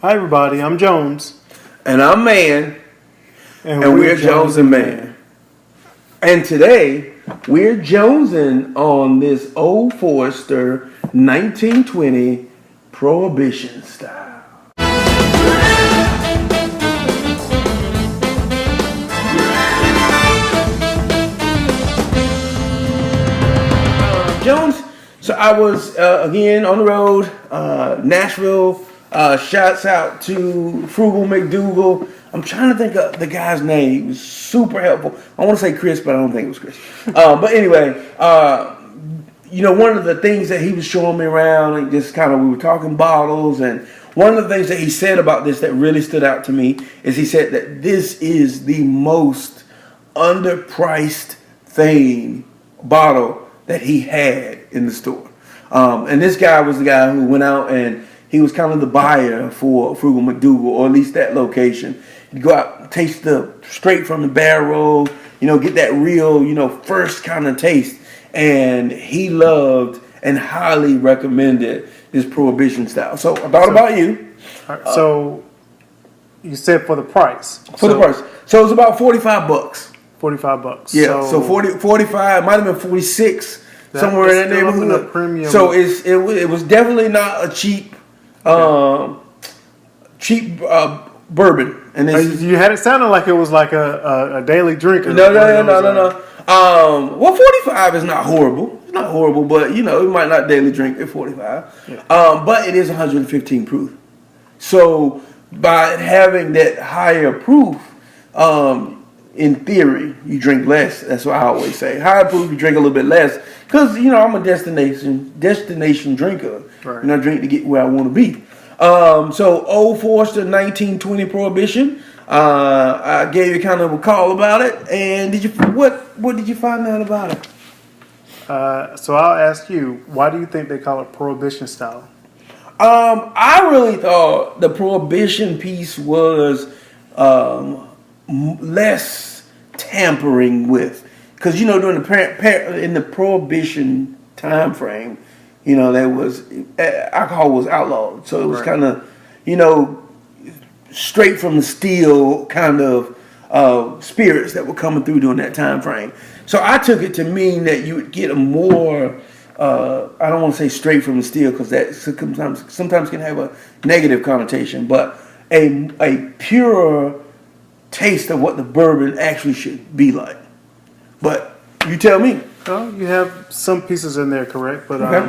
Hi everybody, I'm Jones. And I'm Mann. And we're Jones and Mann. And today, we're jonesing on this Old Forrester 1920 prohibition style. Jones, so I was again on the road, Nashville. Shouts out to Frugal McDougal. I'm trying to think of the guy's name. He was super helpful. I want to say Chris, but I don't think it was Chris. But anyway, one of the things that he was showing me around, and just kind of we were talking bottles, and one of the things that he said about this that really stood out to me is he said that this is the most underpriced bottle that he had in the store. And this guy was the guy who went out and he was kind of the buyer for Frugal McDougal, or at least that location. He'd go out, taste the straight from the barrel, get that real, first kind of taste. And he loved and highly recommended this prohibition style. So I thought about you. So you said for the price. The price. So it was about $45. $45. Yeah. So 45, might have been 46, somewhere in that neighborhood. Premium. So it was definitely not a cheap bourbon. And you had it sounded like it was like a daily drinker. No. Well, 45 is not horrible. It's not horrible, but it might not daily drink at 45. Yeah. But it is 115 proof. So by having that higher proof, in theory, you drink less. That's what I always say. Higher proof, you drink a little bit less. Because, I'm a destination drinker. Right. I drink to get where I want to be. So Old Forrester 1920 prohibition. I gave you kind of a call about it. And what did you find out about it? So I'll ask you, why do you think they call it prohibition style? I really thought the prohibition piece was less tampering with. Because, during in the prohibition time frame, there was alcohol was outlawed. So it was kind of, straight from the steel kind of spirits that were coming through during that time frame. So I took it to mean that you would get a more, I don't want to say straight from the steel because that sometimes can have a negative connotation, but a pure taste of what the bourbon actually should be like. But you tell me. Well, you have some pieces in there, correct? But okay.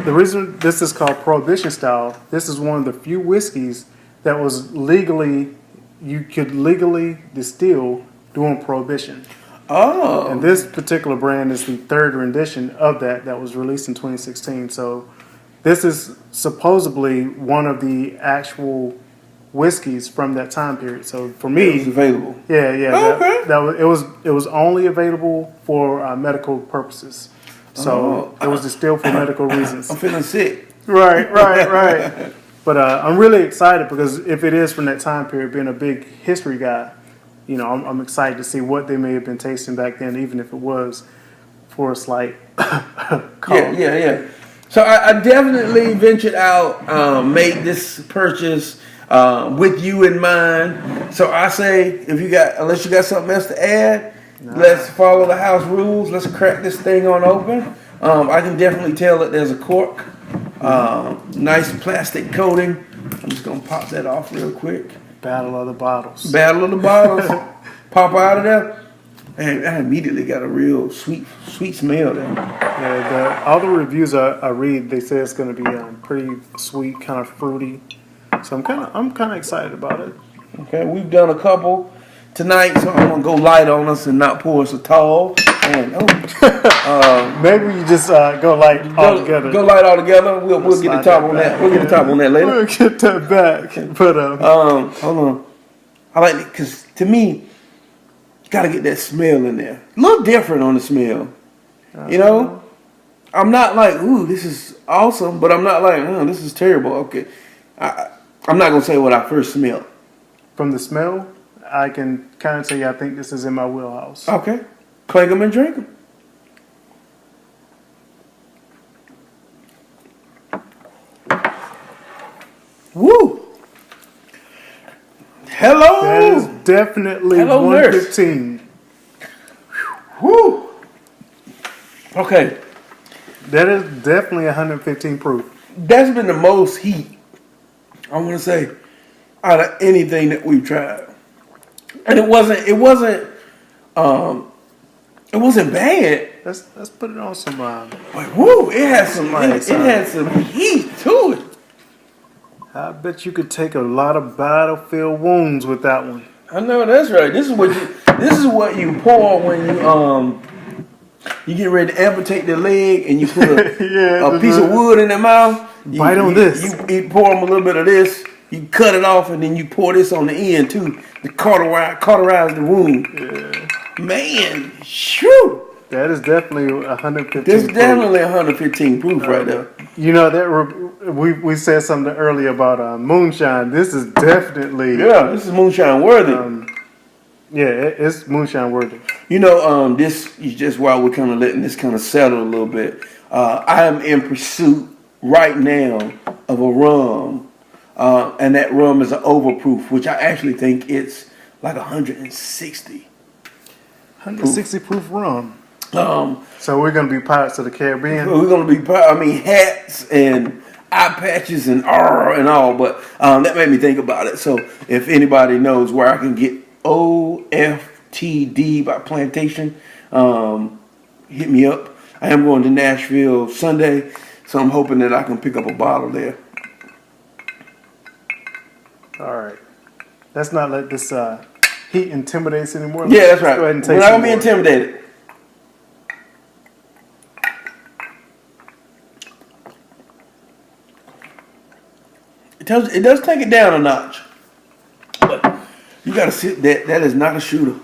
The reason this is called prohibition style, this is one of the few whiskeys that was you could legally distill during prohibition. Oh. And this particular brand is the third rendition of that was released in 2016. So this is supposedly one of the actual whiskeys from that time period. So for me, it was available. Yeah. Oh, okay. It was only available for medical purposes. So it was distilled for medical reasons. I'm feeling sick. Right. But I'm really excited because if it is from that time period, being a big history guy, I'm excited to see what they may have been tasting back then, even if it was for a slight call. Yeah. So I definitely ventured out, made this purchase with you in mind. So I say, unless you got something else to add, let's follow the house rules. Let's crack this thing on open. I can definitely tell that there's a cork. Nice plastic coating. I'm just going to pop that off real quick. Battle of the bottles. Pop out of there. And I immediately got a real sweet smell there. Yeah, all the reviews I read, they say it's going to be pretty sweet, kind of fruity. So I'm kind of excited about it. Okay, we've done a couple tonight, so I'm gonna go light on us and not pour us a tall. And maybe you just go light all together. Go light all together. We'll get the top on that. We'll get the top on that later. We'll get that back. But hold on. I like it because to me, you gotta get that smell in there. A little different on the smell. I'm not like, ooh, this is awesome, but I'm not like, oh, this is terrible. Okay, I'm not gonna say what I first smelled. From the smell, I can kind of tell you I think this is in my wheelhouse. Okay. Clink them and drink them. Woo! Hello. That is definitely Hello, 115. Woo. Okay. That is definitely 115 proof. That's been the most heat, I want to say, out of anything that we've tried. And it wasn't bad. Let's put it on some. But woo, it had some heat to it. I bet you could take a lot of battlefield wounds with that one. I know that's right. This is what you pour when you get ready to amputate the leg and you put a piece of wood in their mouth. Bite on this. You pour them a little bit of this. You cut it off and then you pour this on the end too to cauterize the wound. Yeah. Man, shoo. That is definitely 115. This is definitely 115 proof right there. You know that we said something earlier about moonshine. This is definitely this is moonshine worthy. It's moonshine worthy. You know, this is just while we're kind of letting this kind of settle a little bit. I am in pursuit right now of a rum, and that rum is an overproof, which I actually think it's like 160. 160 proof rum. So we're gonna be Pirates of the Caribbean. We're gonna be, hats and eye patches and all. But that made me think about it. So if anybody knows where I can get OFTD by Plantation, hit me up. I am going to Nashville Sunday, so I'm hoping that I can pick up a bottle there. All right. Let's not let this heat intimidate us anymore. Yeah, that's right. Go ahead and We're not gonna be intimidated. It does take it down a notch, but you got to sit. That is not a shooter.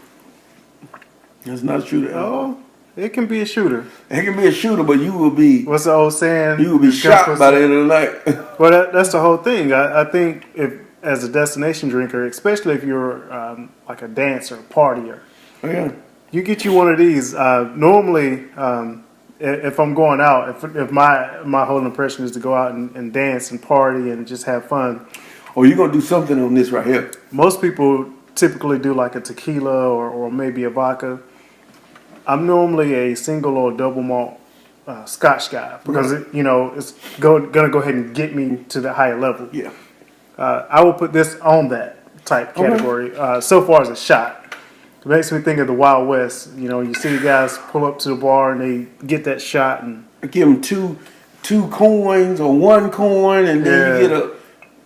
That's not a shooter. Oh, it can be a shooter. It can be a shooter, but you will be. What's the old saying? You will be shot by the end of the night. Well, that's the whole thing. I think if, as a destination drinker, especially if you're like a dancer, partier, you get you one of these. Normally, if I'm going out, if my whole impression is to go out and dance and party and just have fun. Or you're going to do something on this right here. Most people typically do like a tequila or maybe a vodka. I'm normally a single or double malt Scotch guy because it's going to go ahead and get me to the higher level. Yeah. I will put this on that type category. So far as a shot. It makes me think of the Wild West. You see the guys pull up to the bar and they get that shot and give them two coins or one coin, and then you get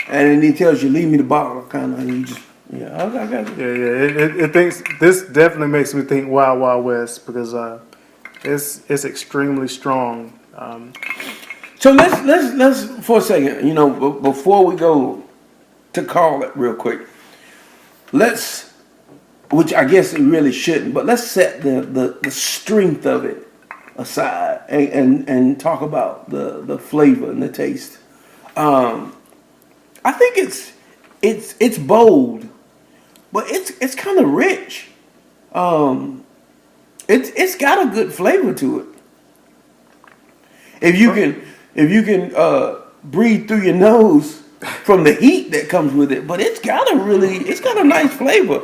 and then he tells you, "Leave me the bottle," kind of, and you just I got it. It thinks this definitely makes me think Wild West because it's extremely strong. So let's for a second, before we go to call it real quick, which I guess it really shouldn't, but let's set the strength of it aside and talk about the flavor and the taste. I think it's bold, but it's kind of rich. It's got a good flavor to it. If you can breathe through your nose from the heat that comes with it, but it's got a nice flavor.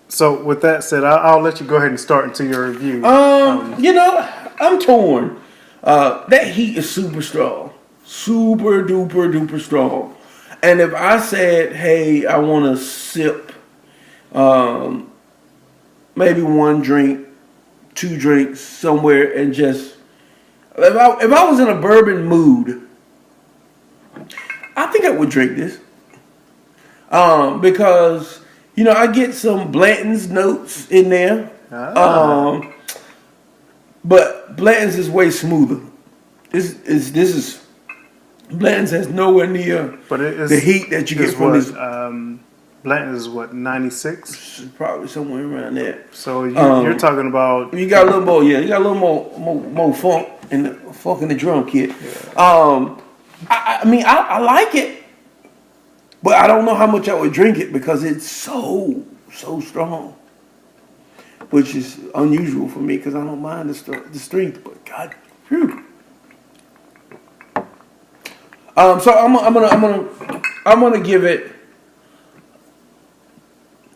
So with that said, I'll let you go ahead and start into your review. I'm torn. That heat is super strong, super duper strong. And if I said, "Hey, I want to sip, maybe one drink, 2 drinks somewhere," and just if I was in a bourbon mood, I think I would drink this, because. I get some Blanton's notes in there. But Blanton's is way smoother. Blanton's has nowhere near the heat that you get from this. Blanton's is what, 96? Probably somewhere around there. So you're talking about. You got a little more, you got a little more funk in the drum kit. Yeah. I like it. But I don't know how much I would drink it because it's so strong, which is unusual for me because I don't mind the strength. But God, phew. So I'm gonna I'm gonna give it.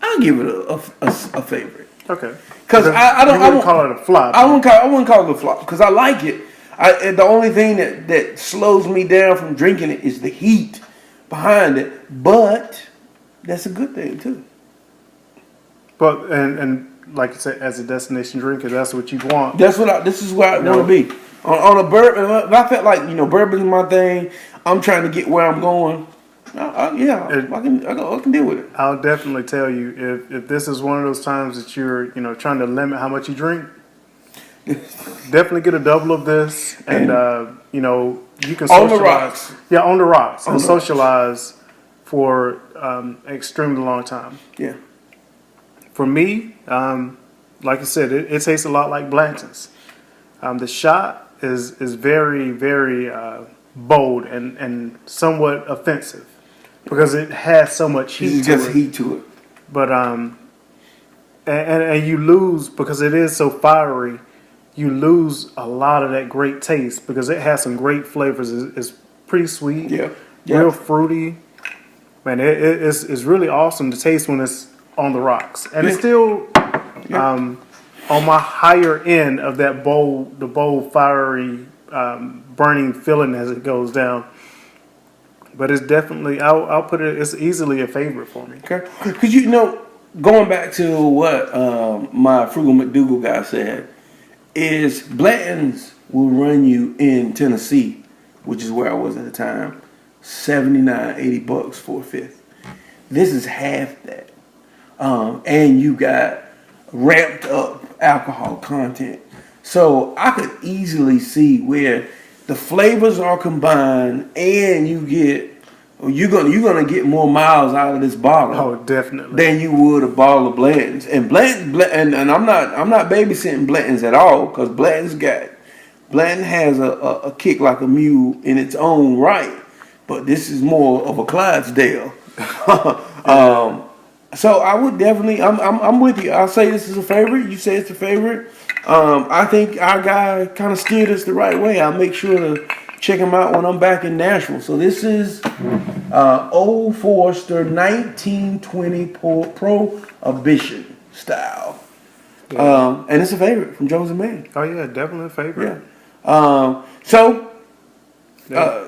I'll give it a favorite. Okay. Because I wouldn't call it a flop. I wouldn't call it a flop because I like it. The only thing that slows me down from drinking it is the heat behind it, but that's a good thing too. But and like you said, as a destination drinker, that's what you want. This is where I want to be on a bourbon. If I felt like bourbon is my thing, I'm trying to get where I'm going. I can deal with it. I'll definitely tell you if this is one of those times that you're trying to limit how much you drink. Definitely get a double of this, and you can socialize. On the rocks. Yeah, on the rocks, and socialize for an extremely long time. Yeah. For me, like I said, it tastes a lot like Blanton's. The shot is very, very bold and somewhat offensive because it has so much heat to it. But and you lose because it is so fiery. You lose a lot of that great taste because it has some great flavors. It's pretty sweet, real fruity. Man, it's really awesome to taste when it's on the rocks, and it's still on my higher end of that bold, fiery, burning feeling as it goes down. But it's definitely, I'll put it, it's easily a favorite for me. Okay, because going back to what my Frugal McDougal guy said, is Blanton's will run you in Tennessee, which is where I was at the time, $79-$80 for a fifth. This is half that. And you got ramped up alcohol content. So I could easily see where the flavors are combined and you're gonna get more miles out of this bottle. Oh, definitely. Than you would a bottle of Blanton's. And and I'm not babysitting Blanton's at all, because Blanton has a kick like a mule in its own right. But this is more of a Clydesdale. So I would definitely, I'm with you. I'll say this is a favorite. You say it's a favorite. I think our guy kind of steered us the right way. I'll make sure to check him out when I'm back in Nashville. So this is Old Forrester 1920 Prohibition style. Yeah. And it's a favorite from Jones and Mann. Oh yeah, definitely a favorite. Yeah.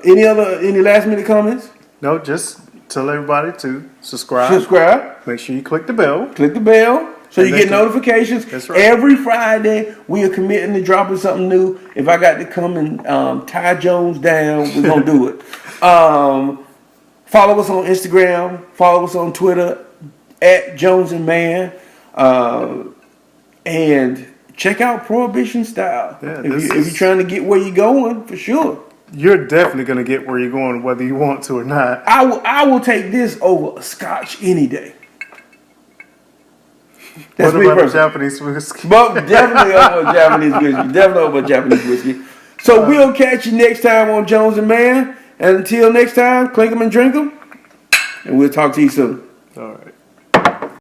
Any last minute comments? No, just tell everybody to subscribe. Make sure you click the bell. So you get notifications. That's right. Every Friday, we are committing to dropping something new. If I got to come and tie Jones down, we're going to do it. Follow us on Instagram. Follow us on Twitter at Jones and Mann. And check out Prohibition Style. Yeah, if you're trying to get where you're going, for sure. You're definitely going to get where you're going, whether you want to or not. I will take this over a Scotch any day. That's what about Japanese whiskey? But definitely over Japanese whiskey. So we'll catch you next time on Jones and Mann. And until next time, clink 'em and drink 'em. And we'll talk to you soon. All right.